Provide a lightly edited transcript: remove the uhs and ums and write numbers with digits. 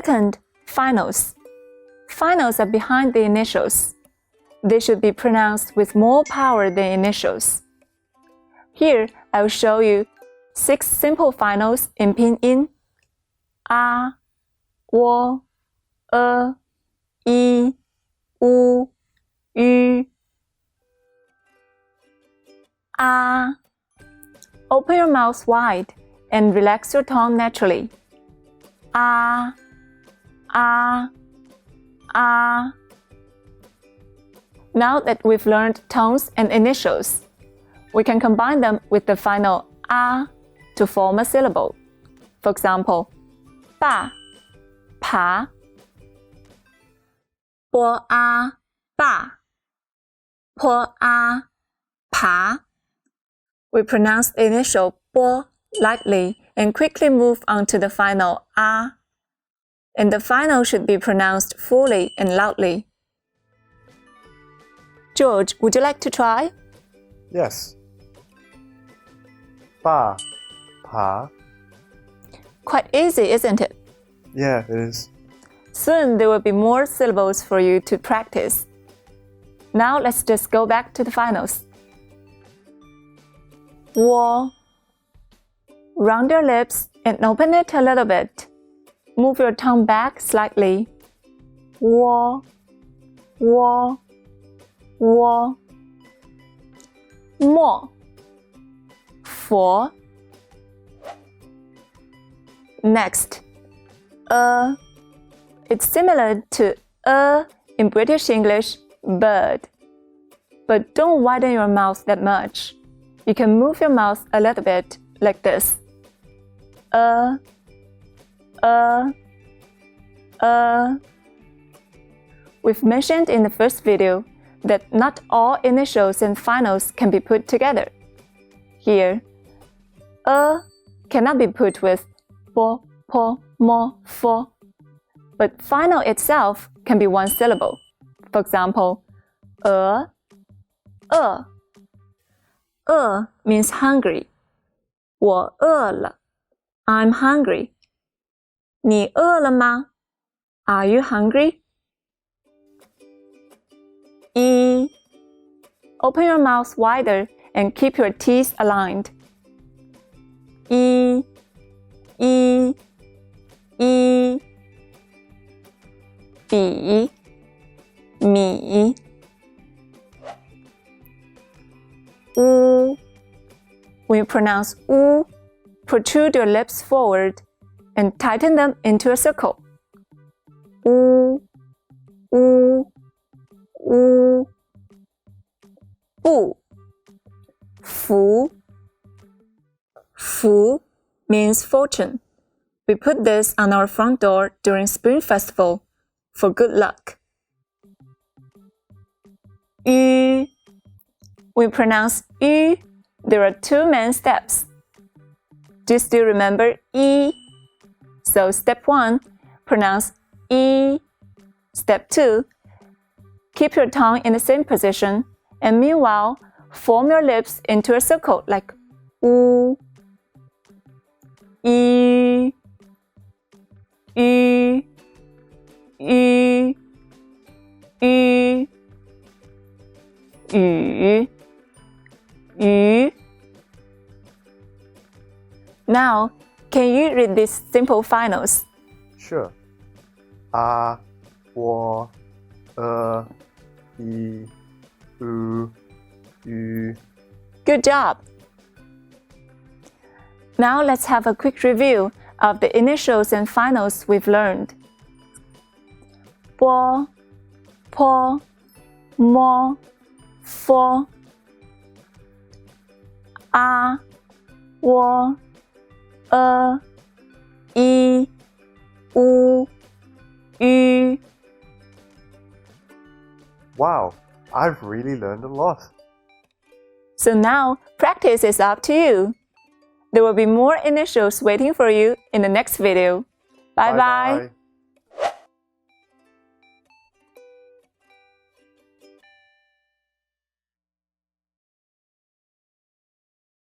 Second, finals. Finals are behind the initials. They should be pronounced with more power than initials. Here, I will show you 6 simple finals in Pinyin. A, wo, i, u, yu. A. Open your mouth wide and relax your tongue naturally. A, a, a. Now that we've learned tones and initials, we can combine them with the final a to form a syllable. For example, ba, pa. Po a, ba. Po a, pa. We pronounce the initial po lightly and quickly move on to the final a. And the final should be pronounced fully and loudly. George, would you like to try? Yes. Ba, pa. Quite easy, isn't it? Yeah, it is. Soon there will be more syllables for you to practice. Now let's just go back to the finals. Wo. Round your lips and open it a little bit. Move your tongue back slightly. Wo, wo, wo. Mo. For. Next, it's similar to in British English, bird. But don't widen your mouth that much. You can move your mouth a little bit like this. We've mentioned in the first video that not all initials and finals can be put together. Here, cannot be put with po, po, mo, fo. But final itself can be one syllable. For example, means hungry. 我饿了 I'm hungry. 你饿了吗 Are you hungry? E. Open your mouth wider and keep your teeth aligned. E, e, e. 笔 米 U. When you pronounce U, protrude your lips forward and tighten them into a circle. U, U, U. 不 Fu. Fu means fortune. We put this on our front door during Spring Festival for good luck. Yu. We pronounce yu. There are 2 main steps. Do you still remember yi? So step 1, pronounce yi. Step 2, keep your tongue in the same position and meanwhile, form your lips into a circle like u, yi, yi, yi, yi, yu, yu. Now, can you read these simple finals? Sure. A, wo, i, u, yu. Good job! Now let's have a quick review of the initials and finals we've learned. Po, po, mo, fo. A, wo, i, u, yu. Wow, I've really learned a lot. So now, practice is up to you. There will be more initials waiting for you in the next video. Bye-bye.